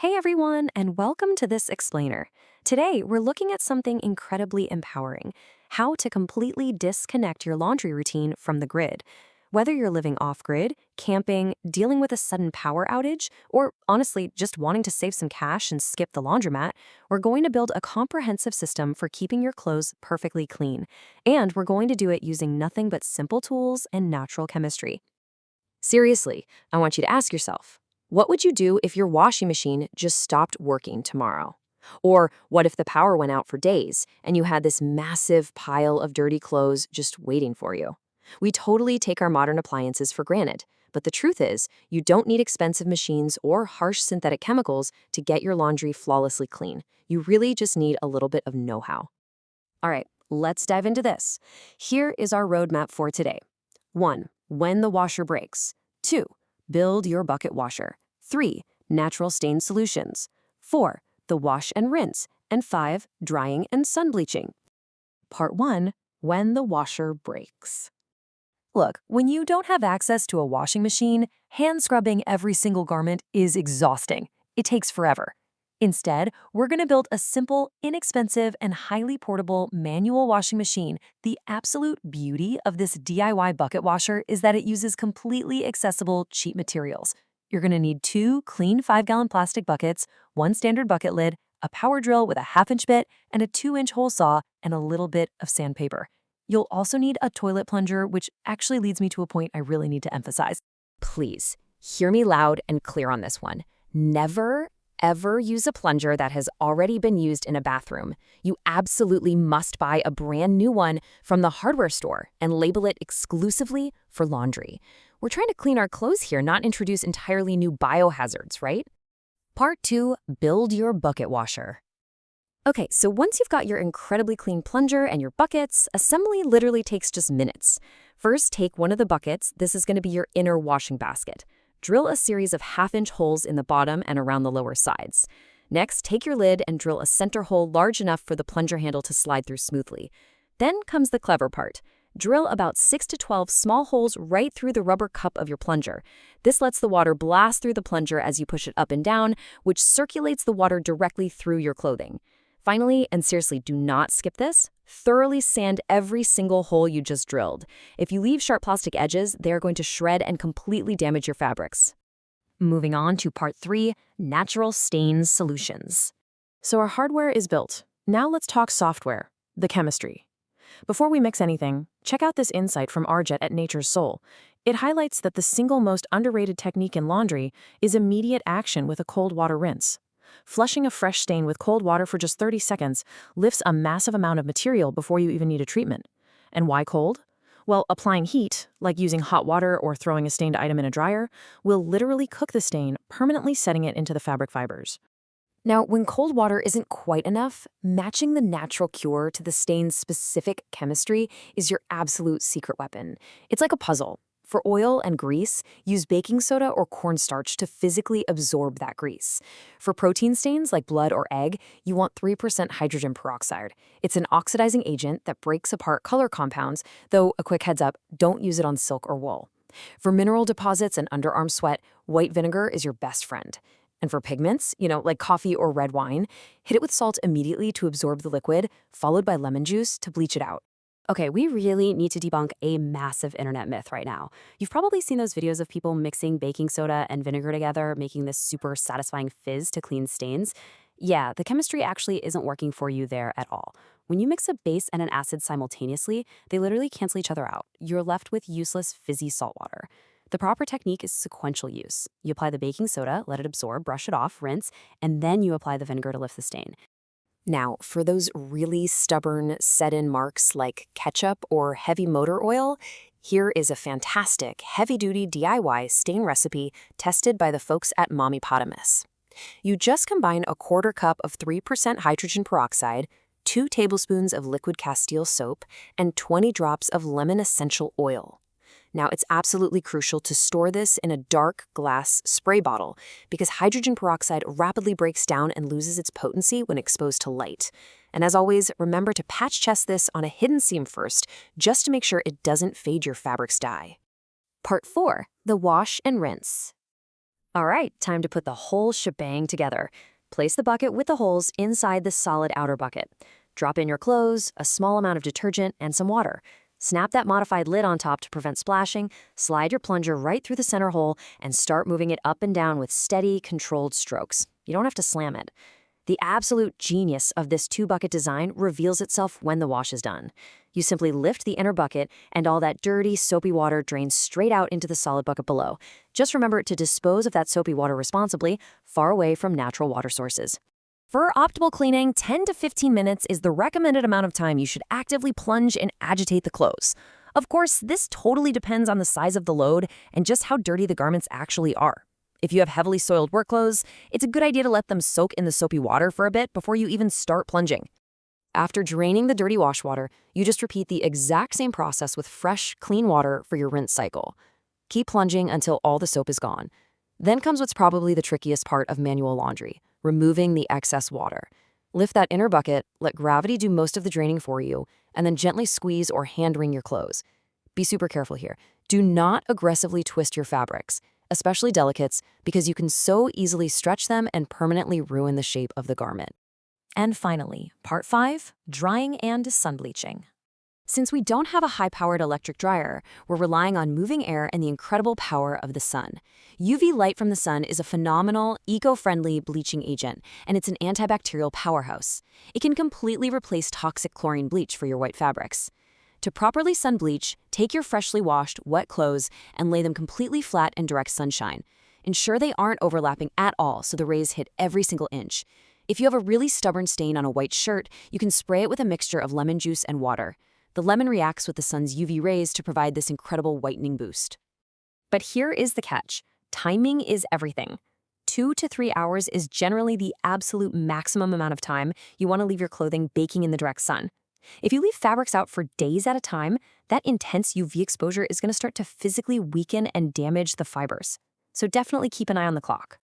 Hey everyone, and welcome to this explainer. Today, we're looking at something incredibly empowering: how to completely disconnect your laundry routine from the grid. Whether you're living off-grid, camping, dealing with a sudden power outage, or honestly, just wanting to save some cash and skip the laundromat, we're going to build a comprehensive system for keeping your clothes perfectly clean. And we're going to do it using nothing but simple tools and natural chemistry. Seriously, I want you to ask yourself, what would you do if your washing machine just stopped working tomorrow? Or what if the power went out for days and you had this massive pile of dirty clothes just waiting for you? We totally take our modern appliances for granted, but the truth is, you don't need expensive machines or harsh synthetic chemicals to get your laundry flawlessly clean. You really just need a little bit of know-how. All right, let's dive into this. Here is our roadmap for today. 1. When the washer breaks. 2. Build your bucket washer. 3. Natural stain solutions. 4. The wash and rinse. And 5. Drying and sun bleaching. Part 1. When the washer breaks. Look, when you don't have access to a washing machine, hand scrubbing every single garment is exhausting. It takes forever. Instead, we're going to build a simple, inexpensive, and highly portable manual washing machine. The absolute beauty of this DIY bucket washer is that it uses completely accessible, cheap materials. You're going to need 2 clean 5-gallon plastic buckets, 1 standard bucket lid, a power drill with a 1/2-inch bit, and a 2-inch hole saw, and a little bit of sandpaper. You'll also need a toilet plunger, which actually leads me to a point I really need to emphasize. Please, hear me loud and clear on this one. Never, ever use a plunger that has already been used in a bathroom. You absolutely must buy a brand new one from the hardware store and label it exclusively for laundry. We're trying to clean our clothes here, not introduce entirely new biohazards, right? Part 2, build your bucket washer. Okay, so once you've got your incredibly clean plunger and your buckets, assembly literally takes just minutes. First, take one of the buckets. This is going to be your inner washing basket. Drill a series of 1/2-inch holes in the bottom and around the lower sides. Next, take your lid and drill a center hole large enough for the plunger handle to slide through smoothly. Then comes the clever part. Drill about 6 to 12 small holes right through the rubber cup of your plunger. This lets the water blast through the plunger as you push it up and down, which circulates the water directly through your clothing. Finally, and seriously, do not skip this, thoroughly sand every single hole you just drilled. If you leave sharp plastic edges, they are going to shred and completely damage your fabrics. Moving on to part 3, natural stain solutions. So our hardware is built. Now let's talk software, the chemistry. Before we mix anything, check out this insight from Arjet at Nature's Soul. It highlights that the single most underrated technique in laundry is immediate action with a cold water rinse. Flushing a fresh stain with cold water for just 30 seconds lifts a massive amount of material before you even need a treatment. And why cold? Well, applying heat, like using hot water or throwing a stained item in a dryer, will literally cook the stain, permanently setting it into the fabric fibers. Now, when cold water isn't quite enough, matching the natural cure to the stain's specific chemistry is your absolute secret weapon. It's like a puzzle. For oil and grease, use baking soda or cornstarch to physically absorb that grease. For protein stains like blood or egg, you want 3% hydrogen peroxide. It's an oxidizing agent that breaks apart color compounds, though a quick heads up, don't use it on silk or wool. For mineral deposits and underarm sweat, white vinegar is your best friend. And for pigments, like coffee or red wine, hit it with salt immediately to absorb the liquid, followed by lemon juice to bleach it out. Okay, we really need to debunk a massive internet myth right now. You've probably seen those videos of people mixing baking soda and vinegar together, making this super satisfying fizz to clean stains. Yeah, the chemistry actually isn't working for you there at all. When you mix a base and an acid simultaneously, they literally cancel each other out. You're left with useless, fizzy salt water. The proper technique is sequential use. You apply the baking soda, let it absorb, brush it off, rinse, and then you apply the vinegar to lift the stain. Now, for those really stubborn set-in marks like ketchup or heavy motor oil, here is a fantastic heavy-duty DIY stain recipe tested by the folks at Mommypotamus. You just combine a 1/4 cup of 3% hydrogen peroxide, 2 tablespoons of liquid Castile soap, and 20 drops of lemon essential oil. Now, it's absolutely crucial to store this in a dark glass spray bottle because hydrogen peroxide rapidly breaks down and loses its potency when exposed to light. And as always, remember to patch test this on a hidden seam first, just to make sure it doesn't fade your fabric's dye. Part 4, the wash and rinse. All right, time to put the whole shebang together. Place the bucket with the holes inside the solid outer bucket. Drop in your clothes, a small amount of detergent, and some water. Snap that modified lid on top to prevent splashing, slide your plunger right through the center hole, and start moving it up and down with steady, controlled strokes. You don't have to slam it. The absolute genius of this two-bucket design reveals itself when the wash is done. You simply lift the inner bucket, and all that dirty, soapy water drains straight out into the solid bucket below. Just remember to dispose of that soapy water responsibly, far away from natural water sources. For optimal cleaning, 10 to 15 minutes is the recommended amount of time you should actively plunge and agitate the clothes. Of course, this totally depends on the size of the load and just how dirty the garments actually are. If you have heavily soiled work clothes, it's a good idea to let them soak in the soapy water for a bit before you even start plunging. After draining the dirty wash water, you just repeat the exact same process with fresh, clean water for your rinse cycle. Keep plunging until all the soap is gone. Then comes what's probably the trickiest part of manual laundry, removing the excess water. Lift that inner bucket, let gravity do most of the draining for you, and then gently squeeze or hand wring your clothes. Be super careful here. Do not aggressively twist your fabrics, especially delicates, because you can so easily stretch them and permanently ruin the shape of the garment. And finally, part 5, drying and sun bleaching. Since we don't have a high-powered electric dryer, we're relying on moving air and the incredible power of the sun. UV light from the sun is a phenomenal, eco-friendly bleaching agent, and it's an antibacterial powerhouse. It can completely replace toxic chlorine bleach for your white fabrics. To properly sun bleach, take your freshly washed, wet clothes and lay them completely flat in direct sunshine. Ensure they aren't overlapping at all so the rays hit every single inch. If you have a really stubborn stain on a white shirt, you can spray it with a mixture of lemon juice and water. The lemon reacts with the sun's UV rays to provide this incredible whitening boost. But here is the catch. Timing is everything. 2 to 3 hours is generally the absolute maximum amount of time you want to leave your clothing baking in the direct sun. If you leave fabrics out for days at a time, that intense UV exposure is going to start to physically weaken and damage the fibers. So definitely keep an eye on the clock.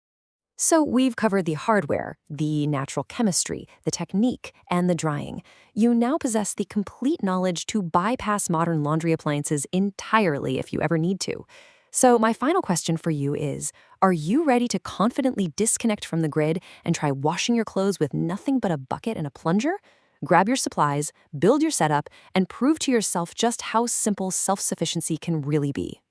So we've covered the hardware, the natural chemistry, the technique, and the drying. You now possess the complete knowledge to bypass modern laundry appliances entirely if you ever need to. So my final question for you is, are you ready to confidently disconnect from the grid and try washing your clothes with nothing but a bucket and a plunger? Grab your supplies, build your setup, and prove to yourself just how simple self-sufficiency can really be.